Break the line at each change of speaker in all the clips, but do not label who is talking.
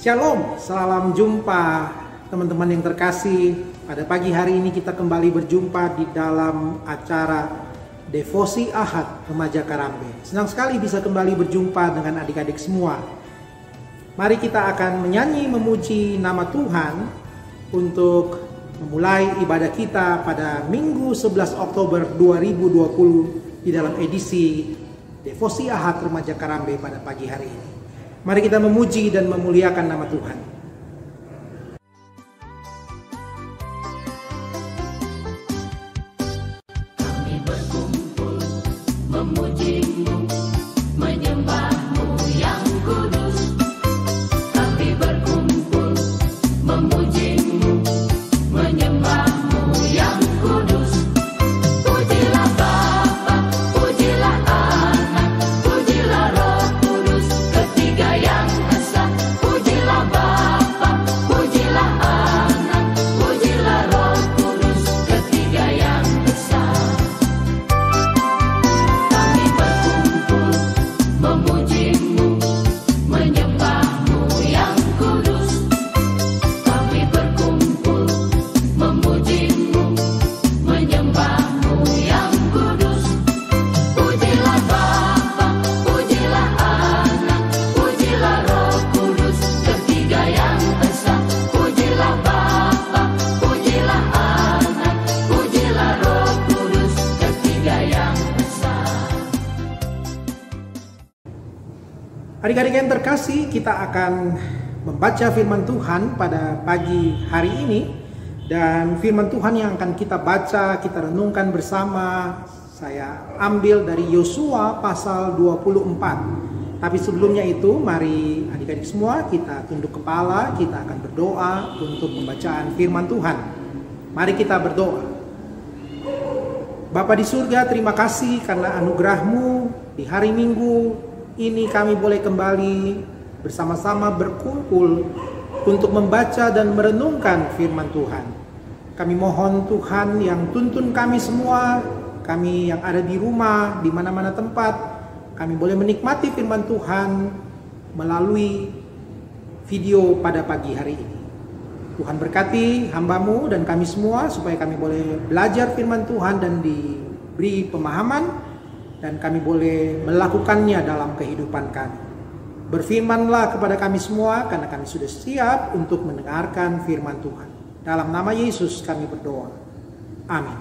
Shalom, salam jumpa teman-teman yang terkasih. Pada pagi hari ini kita kembali berjumpa di dalam acara Devosi Ahad Remaja Karambe. Senang sekali bisa kembali berjumpa dengan adik-adik semua. Mari kita akan menyanyi memuji nama Tuhan untuk memulai ibadah kita pada Minggu 11 Oktober 2020 di dalam edisi Devosi Ahad Remaja Karambe pada pagi hari ini. Mari kita memuji dan memuliakan nama Tuhan.
Kami berkumpul memuji-Mu, menyembah-Mu yang kudus. Kami berkumpul memuji-Mu, menyembah-Mu yang kudus. Pujilah Bapa, pujilah Anak, pujilah Roh Kudus, ketiga yang esa. Pujilah Bapa, pujilah Anak, pujilah Roh Kudus, ketiga yang esa. Kami berkumpul memuji-Mu, menyembah-Mu yang kudus. Kami berkumpul memuji-Mu, menyembah-Mu yang kudus. Pujilah Bapa, pujilah Anak, pujilah Roh Kudus, ketiga yang esa. Pujilah Bapa, pujilah Anak, pujilah Roh Kudus, ketiga yang esa.
Adik-adik yang terkasih, kita akan membaca firman Tuhan pada pagi hari ini. Dan firman Tuhan yang akan kita baca, kita renungkan bersama, saya ambil dari Yosua pasal 24. Tapi sebelumnya itu, mari adik-adik semua kita tunduk kepala, kita akan berdoa untuk pembacaan firman Tuhan. Mari kita berdoa. Bapa di surga, terima kasih karena anugerah-Mu di hari Minggu ini kami boleh kembali bersama-sama berkumpul untuk membaca dan merenungkan firman Tuhan. Kami mohon Tuhan yang tuntun kami semua, kami yang ada di rumah, di mana-mana tempat, kami boleh menikmati firman Tuhan melalui video pada pagi hari ini. Tuhan berkati hamba-Mu dan kami semua supaya kami boleh belajar firman Tuhan dan diberi pemahaman dan kami boleh melakukannya dalam kehidupan kami. Berfirmanlah kepada kami semua karena kami sudah siap untuk mendengarkan firman Tuhan. Dalam nama Yesus kami berdoa. Amin.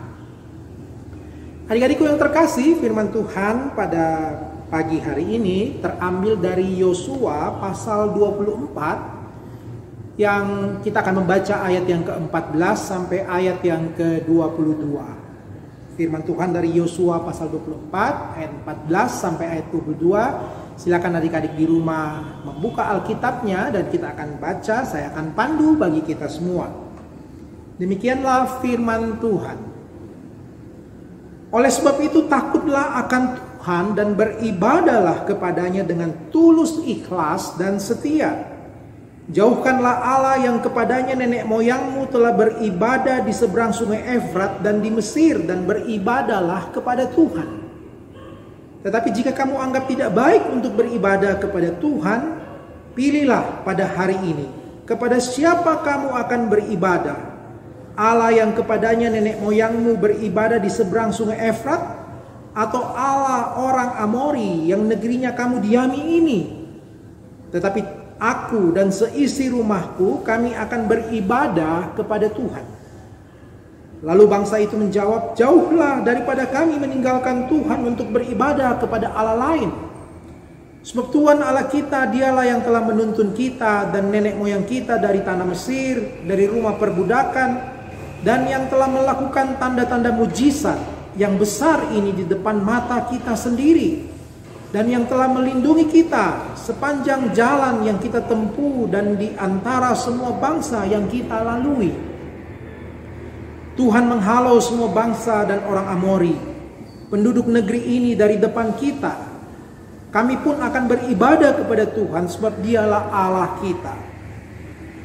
Adik-adikku yang terkasih, firman Tuhan pada pagi hari ini terambil dari Yosua pasal 24 yang kita akan membaca ayat yang ke-14 sampai ayat yang ke-22. Firman Tuhan dari Yosua pasal 24 ayat 14 sampai ayat 22. Silakan adik-adik di rumah membuka Alkitabnya dan kita akan baca, saya akan pandu bagi kita semua. Demikianlah firman Tuhan. Oleh sebab itu takutlah akan Tuhan dan beribadahlah kepadanya dengan tulus ikhlas dan setia. Jauhkanlah Allah yang kepadanya nenek moyangmu telah beribadah di seberang sungai Efrat dan di Mesir, dan beribadahlah kepada Tuhan. Tetapi jika kamu anggap tidak baik untuk beribadah kepada Tuhan, pilihlah pada hari ini kepada siapa kamu akan beribadah. Allah yang kepadanya nenek moyangmu beribadah di seberang sungai Efrat, atau Allah orang Amori yang negerinya kamu diami ini. Tetapi aku dan seisi rumahku, kami akan beribadah kepada Tuhan. Lalu bangsa itu menjawab, jauhlah daripada kami meninggalkan Tuhan untuk beribadah kepada Allah lain. Sebab Tuhan Allah kita, dialah yang telah menuntun kita dan nenek moyang kita dari tanah Mesir, dari rumah perbudakan, dan yang telah melakukan tanda-tanda mujizat yang besar ini di depan mata kita sendiri, dan yang telah melindungi kita sepanjang jalan yang kita tempuh dan di antara semua bangsa yang kita lalui. Tuhan menghalau semua bangsa dan orang Amori, penduduk negeri ini dari depan kita. Kami pun akan beribadah kepada Tuhan sebab dialah Allah kita.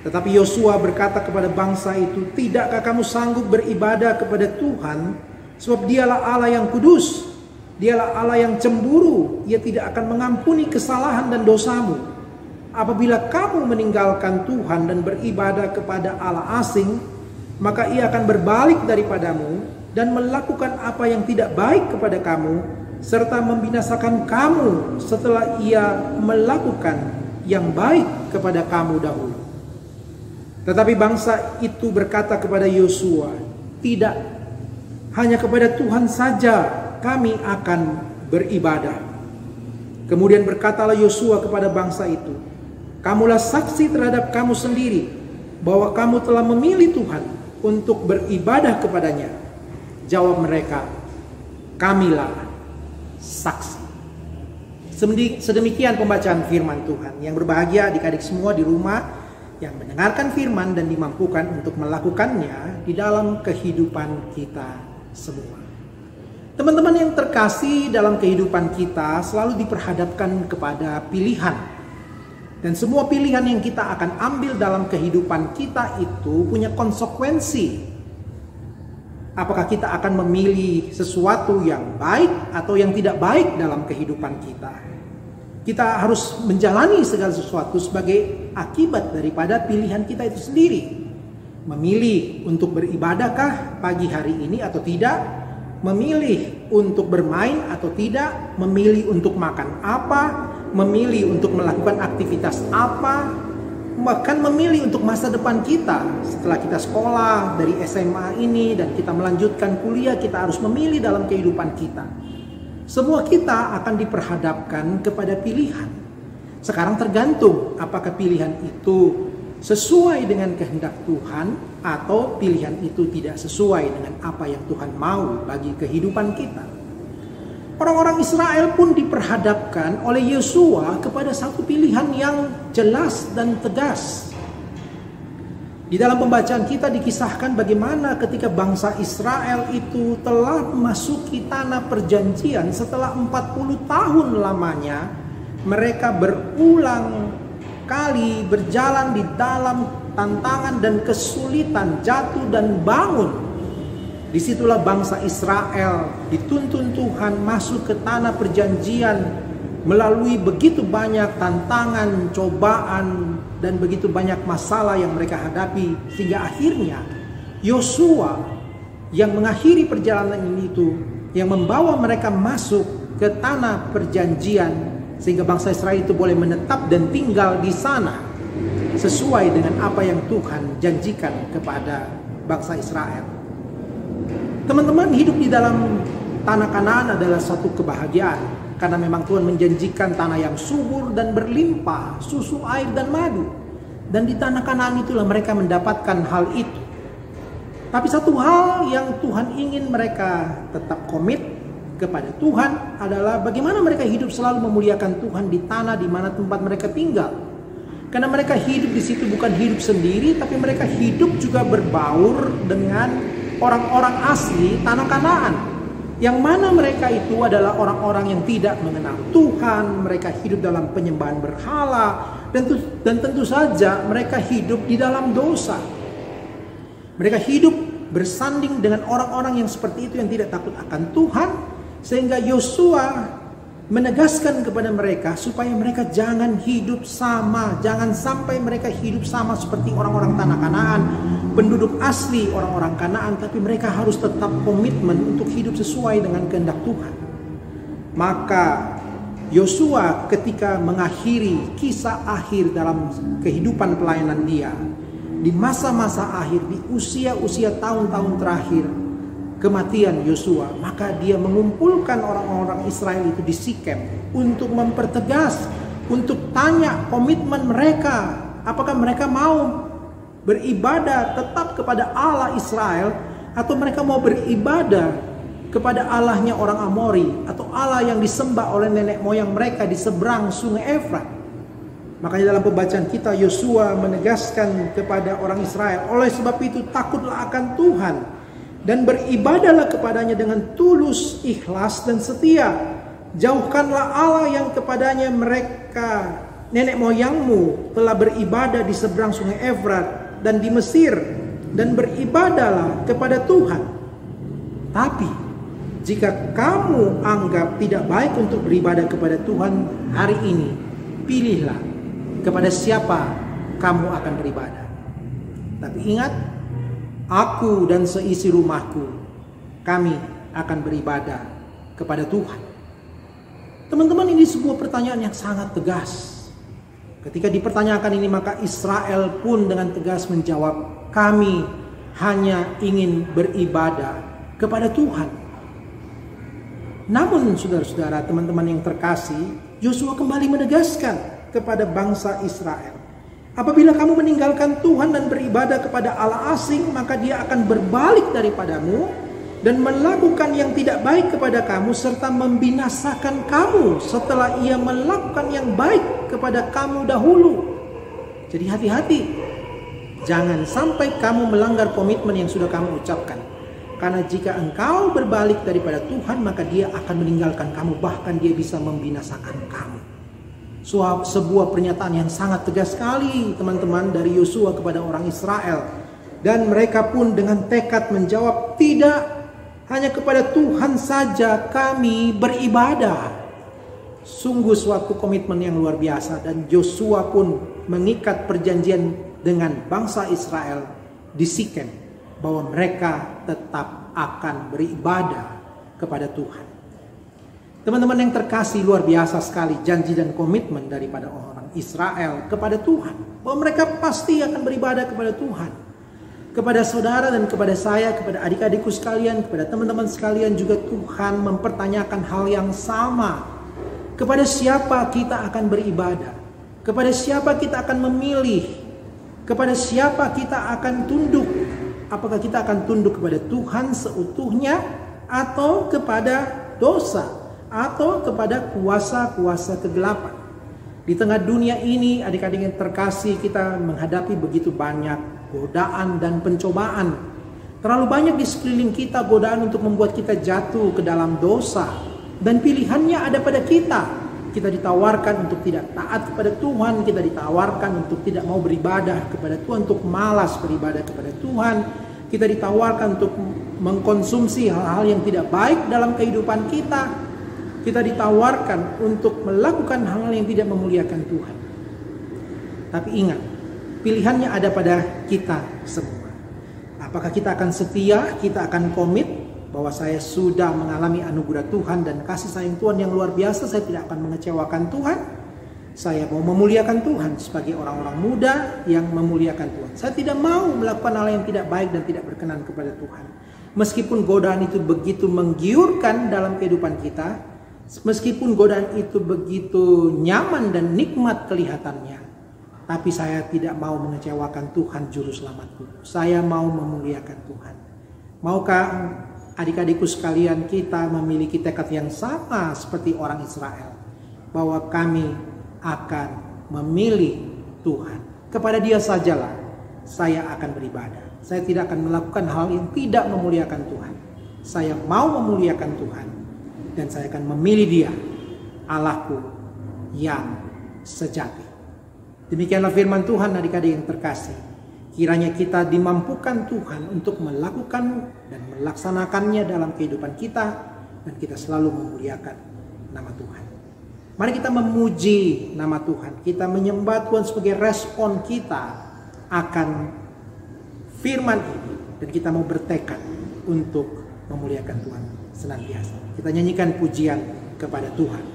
Tetapi Yosua berkata kepada bangsa itu, tidakkah kamu sanggup beribadah kepada Tuhan sebab dialah Allah yang kudus? Dialah Allah yang cemburu, Ia tidak akan mengampuni kesalahan dan dosamu. apabila kamu meninggalkan Tuhan dan beribadah kepada Allah asing, maka Ia akan berbalik daripadamu dan melakukan apa yang tidak baik kepada kamu, serta membinasakan kamu setelah Ia melakukan yang baik kepada kamu dahulu. Tetapi bangsa itu berkata kepada Yosua, "Tidak, hanya kepada Tuhan saja kami akan beribadah." Kemudian berkatalah Yosua kepada bangsa itu, "Kamulah saksi terhadap kamu sendiri bahwa kamu telah memilih Tuhan untuk beribadah kepadanya." Jawab mereka, "Kamilah saksi." Sedemikian pembacaan firman Tuhan. Yang berbahagia adik-adik semua di rumah yang mendengarkan firman dan dimampukan untuk melakukannya di dalam kehidupan kita semua. Teman-teman yang terkasih, dalam kehidupan kita selalu diperhadapkan kepada pilihan. Dan semua pilihan yang kita akan ambil dalam kehidupan kita itu punya konsekuensi. Apakah kita akan memilih sesuatu yang baik atau yang tidak baik dalam kehidupan kita? Kita harus menjalani segala sesuatu sebagai akibat daripada pilihan kita itu sendiri. Memilih untuk beribadahkah pagi hari ini atau tidak? Memilih untuk bermain atau tidak? Memilih untuk makan apa? Memilih untuk melakukan aktivitas apa? Bahkan memilih untuk masa depan kita. Setelah kita sekolah dari SMA ini dan kita melanjutkan kuliah, kita harus memilih dalam kehidupan kita. Semua kita akan diperhadapkan kepada pilihan. Sekarang tergantung apakah pilihan itu sesuai dengan kehendak Tuhan atau pilihan itu tidak sesuai dengan apa yang Tuhan mau bagi kehidupan kita. Orang-orang Israel pun diperhadapkan oleh Yosua kepada satu pilihan yang jelas dan tegas. Di dalam pembacaan kita dikisahkan bagaimana ketika bangsa Israel itu telah memasuki tanah perjanjian setelah 40 tahun lamanya, mereka berulang kali berjalan di dalam tantangan dan kesulitan, jatuh dan bangun. Disitulah bangsa Israel dituntun Tuhan masuk ke tanah perjanjian melalui begitu banyak tantangan, cobaan, dan begitu banyak masalah yang mereka hadapi. Sehingga akhirnya Yosua yang mengakhiri perjalanan ini itu, yang membawa mereka masuk ke tanah perjanjian, sehingga bangsa Israel itu boleh menetap dan tinggal di sana sesuai dengan apa yang Tuhan janjikan kepada bangsa Israel. Teman-teman, hidup di dalam tanah Kanaan adalah satu kebahagiaan. Karena memang Tuhan menjanjikan tanah yang subur dan berlimpah, susu, air, dan madu. Dan di tanah Kanaan itulah mereka mendapatkan hal itu. Tapi satu hal yang Tuhan ingin mereka tetap komit kepada Tuhan adalah bagaimana mereka hidup selalu memuliakan Tuhan di tanah di mana tempat mereka tinggal. Karena mereka hidup di situ bukan hidup sendiri, tapi mereka hidup juga berbaur dengan orang-orang asli tanah Kanaan. Yang mana mereka itu adalah orang-orang yang tidak mengenal Tuhan, mereka hidup dalam penyembahan berhala, dan tentu saja mereka hidup di dalam dosa. Mereka hidup bersanding dengan orang-orang yang seperti itu yang tidak takut akan Tuhan, sehingga Yosua menegaskan kepada mereka supaya mereka jangan hidup sama, jangan sampai mereka hidup sama seperti orang-orang tanah Kanaan, penduduk asli orang-orang Kanaan, tapi mereka harus tetap komitmen untuk hidup sesuai dengan kehendak Tuhan. Maka Yosua ketika mengakhiri kisah akhir dalam kehidupan pelayanan dia, di masa-masa akhir, di usia-usia tahun-tahun terakhir kematian Yosua, maka dia mengumpulkan orang-orang Israel itu di Sikem untuk mempertegas, untuk tanya komitmen mereka, apakah mereka mau beribadah tetap kepada Allah Israel atau mereka mau beribadah kepada Allahnya orang Amori atau Allah yang disembah oleh nenek moyang mereka di seberang sungai Efrat. Makanya dalam pembacaan kita Yosua menegaskan kepada orang Israel, oleh sebab itu takutlah akan Tuhan dan beribadahlah kepadanya dengan tulus, ikhlas, dan setia. Jauhkanlah Allah yang kepadanya mereka, nenek moyangmu, telah beribadah di seberang sungai Efrat dan di Mesir, dan beribadahlah kepada Tuhan. Tapi jika kamu anggap tidak baik untuk beribadah kepada Tuhan hari ini, pilihlah kepada siapa kamu akan beribadah. Tapi ingat, aku dan seisi rumahku, kami akan beribadah kepada Tuhan. Teman-teman, ini sebuah pertanyaan yang sangat tegas. Ketika dipertanyakan ini, maka Israel pun dengan tegas menjawab, kami hanya ingin beribadah kepada Tuhan. Namun saudara-saudara, teman-teman yang terkasih, Yosua kembali menegaskan kepada bangsa Israel, apabila kamu meninggalkan Tuhan dan beribadah kepada Allah asing, maka Dia akan berbalik daripadamu dan melakukan yang tidak baik kepada kamu, serta membinasakan kamu setelah Ia melakukan yang baik kepada kamu dahulu. Jadi hati-hati, jangan sampai kamu melanggar komitmen yang sudah kamu ucapkan. Karena jika engkau berbalik daripada Tuhan, maka Dia akan meninggalkan kamu, bahkan Dia bisa membinasakan kamu. Sebuah pernyataan yang sangat tegas sekali, teman-teman, dari Yosua kepada orang Israel. Dan mereka pun dengan tekad menjawab, tidak, hanya kepada Tuhan saja kami beribadah. Sungguh suatu komitmen yang luar biasa. Dan Yosua pun mengikat perjanjian dengan bangsa Israel di Sikem, bahwa mereka tetap akan beribadah kepada Tuhan. Teman-teman yang terkasih, luar biasa sekali janji dan komitmen daripada orang Israel kepada Tuhan, bahwa mereka pasti akan beribadah kepada Tuhan. Kepada saudara dan kepada saya, kepada adik-adikku sekalian, kepada teman-teman sekalian juga Tuhan mempertanyakan hal yang sama. Kepada siapa kita akan beribadah? Kepada siapa kita akan memilih? Kepada siapa kita akan tunduk? Apakah kita akan tunduk kepada Tuhan seutuhnya, atau kepada dosa, atau kepada kuasa-kuasa kegelapan? Di tengah dunia ini, adik-adik yang terkasih, kita menghadapi begitu banyak godaan dan pencobaan. Terlalu banyak di sekeliling kita godaan untuk membuat kita jatuh ke dalam dosa. Dan pilihannya ada pada kita. Kita ditawarkan untuk tidak taat kepada Tuhan, kita ditawarkan untuk tidak mau beribadah kepada Tuhan, untuk malas beribadah kepada Tuhan. Kita ditawarkan untuk mengkonsumsi hal-hal yang tidak baik dalam kehidupan kita. Kita ditawarkan untuk melakukan hal-hal yang tidak memuliakan Tuhan. Tapi ingat, pilihannya ada pada kita semua. Apakah kita akan setia, kita akan komit bahwa saya sudah mengalami anugerah Tuhan dan kasih sayang Tuhan yang luar biasa, saya tidak akan mengecewakan Tuhan. Saya mau memuliakan Tuhan sebagai orang-orang muda yang memuliakan Tuhan. Saya tidak mau melakukan hal yang tidak baik dan tidak berkenan kepada Tuhan. Meskipun godaan itu begitu menggiurkan dalam kehidupan kita, meskipun godaan itu begitu nyaman dan nikmat kelihatannya, tapi saya tidak mau mengecewakan Tuhan Juru Selamatku. Saya mau memuliakan Tuhan. Maukah adik-adikku sekalian, kita memiliki tekad yang sama seperti orang Israel, bahwa kami akan memilih Tuhan. Kepada Dia sajalah saya akan beribadah. Saya tidak akan melakukan hal yang tidak memuliakan Tuhan. Saya mau memuliakan Tuhan, dan saya akan memilih Dia, Allahku yang sejati. Demikianlah firman Tuhan, adik-adik yang terkasih. Kiranya kita dimampukan Tuhan untuk melakukan dan melaksanakannya dalam kehidupan kita, dan kita selalu memuliakan nama Tuhan. Mari kita memuji nama Tuhan. Kita menyembah Tuhan sebagai respon kita akan firman ini, dan kita mau bertekad untuk memuliakan Tuhan senantiasa. Kita nyanyikan pujian kepada Tuhan.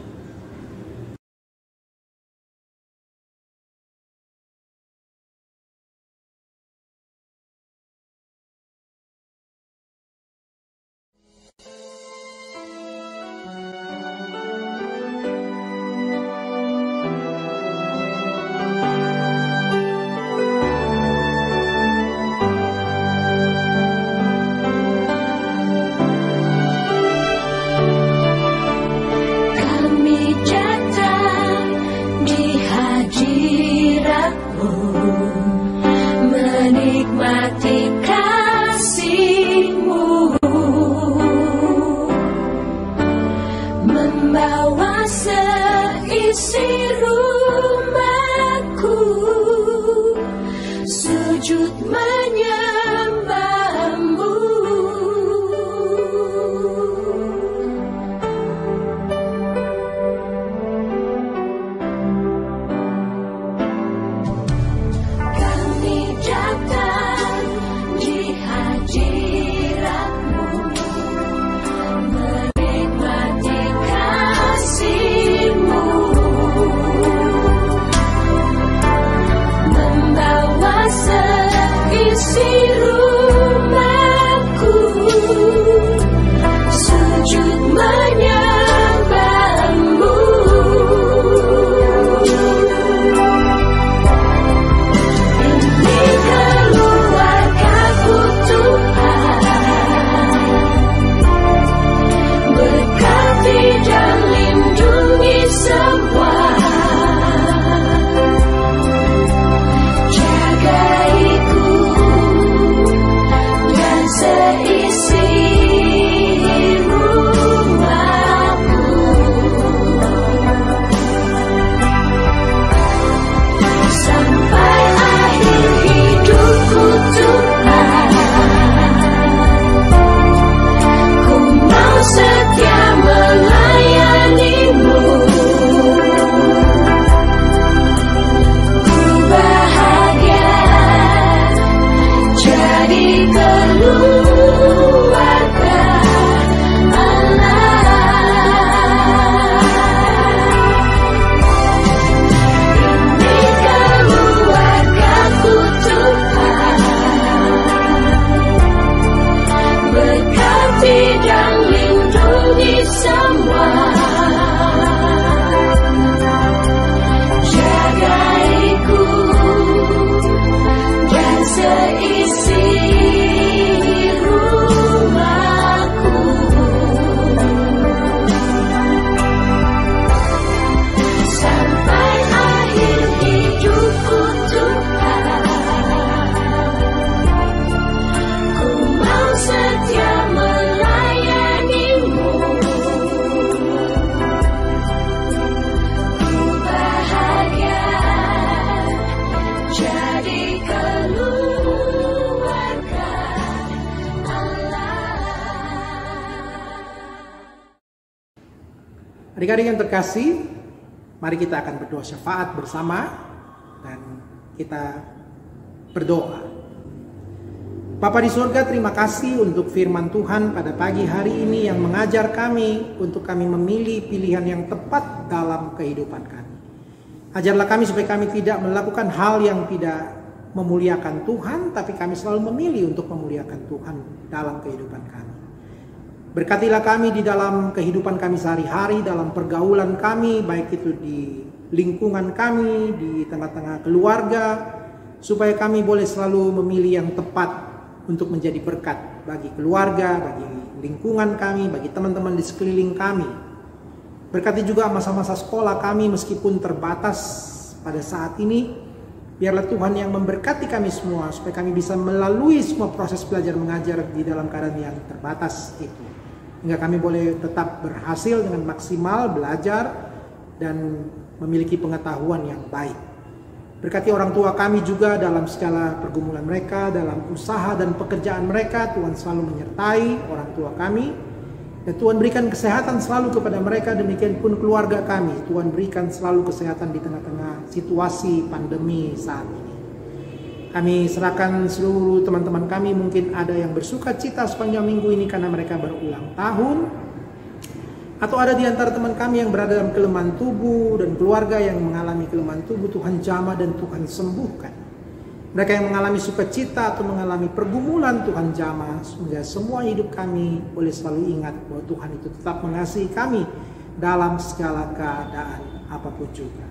Adik-adik yang terkasih, mari kita akan berdoa syafaat bersama dan kita berdoa. Bapa di surga, terima kasih untuk firman Tuhan pada pagi hari ini yang mengajar kami untuk kami memilih pilihan yang tepat dalam kehidupan kami. Ajarlah kami supaya kami tidak melakukan hal yang tidak memuliakan Tuhan, tapi kami selalu memilih untuk memuliakan Tuhan dalam kehidupan kami. Berkatilah kami di dalam kehidupan kami sehari-hari, dalam pergaulan kami, baik itu di lingkungan kami, di tengah-tengah keluarga, supaya kami boleh selalu memilih yang tepat untuk menjadi berkat bagi keluarga, bagi lingkungan kami, bagi teman-teman di sekeliling kami. Berkati juga masa-masa sekolah kami meskipun terbatas pada saat ini. Biarlah Tuhan yang memberkati kami semua supaya kami bisa melalui semua proses belajar mengajar di dalam keadaan yang terbatas itu. Hingga kami boleh tetap berhasil dengan maksimal belajar dan memiliki pengetahuan yang baik. Berkati orang tua kami juga dalam segala pergumulan mereka, dalam usaha dan pekerjaan mereka. Tuhan selalu menyertai orang tua kami. Dan Tuhan berikan kesehatan selalu kepada mereka, demikian pun keluarga kami. Tuhan berikan selalu kesehatan di tengah-tengah situasi pandemi saat ini. Kami serahkan seluruh teman-teman kami, mungkin ada yang bersuka cita sepanjang minggu ini karena mereka berulang tahun. Atau ada di antara teman kami yang berada dalam kelemahan tubuh dan keluarga yang mengalami kelemahan tubuh, Tuhan jamah dan Tuhan sembuhkan. Mereka yang mengalami sukacita atau mengalami pergumulan, Tuhan jamah, sehingga semua hidup kami boleh selalu ingat bahwa Tuhan itu tetap mengasihi kami dalam segala keadaan apapun juga.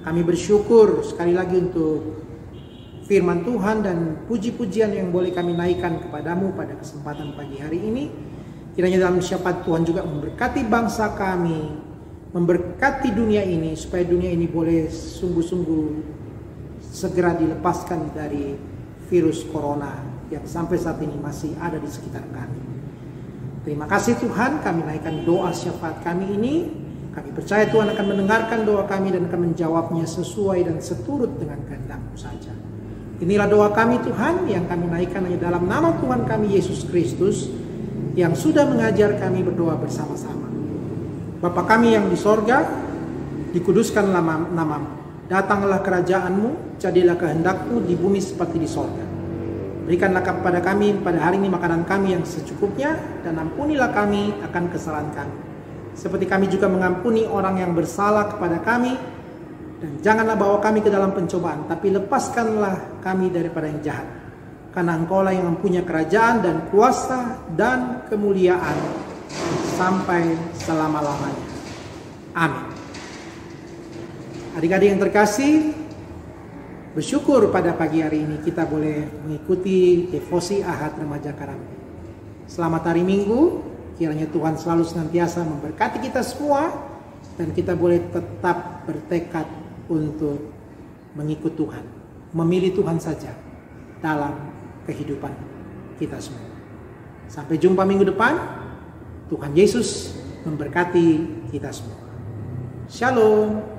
Kami bersyukur sekali lagi untuk firman Tuhan dan puji-pujian yang boleh kami naikkan kepadamu pada kesempatan pagi hari ini. Kiranya dalam syafaat Tuhan juga memberkati bangsa kami, memberkati dunia ini, supaya dunia ini boleh sungguh-sungguh segera dilepaskan dari virus corona yang sampai saat ini masih ada di sekitar kami. Terima kasih Tuhan, kami naikkan doa syafaat kami ini. Kami percaya Tuhan akan mendengarkan doa kami dan akan menjawabnya sesuai dan seturut dengan kehendak-Mu saja. Inilah doa kami Tuhan yang kami naikkan hanya dalam nama Tuhan kami Yesus Kristus yang sudah mengajar kami berdoa bersama-sama. Bapa kami yang di sorga, dikuduskanlah namamu. Datanglah kerajaan-Mu, jadilah kehendak-Mu di bumi seperti di sorga. Berikanlah kepada kami pada hari ini makanan kami yang secukupnya, dan ampunilah kami akan kesalahan kami, seperti kami juga mengampuni orang yang bersalah kepada kami. Dan janganlah bawa kami ke dalam pencobaan, tapi lepaskanlah kami daripada yang jahat. Karena Engkau-lah yang mempunyai kerajaan dan kuasa dan kemuliaan sampai selama-lamanya. Amin. Adik-adik yang terkasih, bersyukur pada pagi hari ini kita boleh mengikuti devosi Ahad Remaja Karampi. Selamat hari Minggu, kiranya Tuhan selalu senantiasa memberkati kita semua dan kita boleh tetap bertekad untuk mengikut Tuhan, memilih Tuhan saja dalam kehidupan kita semua. Sampai jumpa minggu depan. Tuhan Yesus memberkati kita semua. Shalom.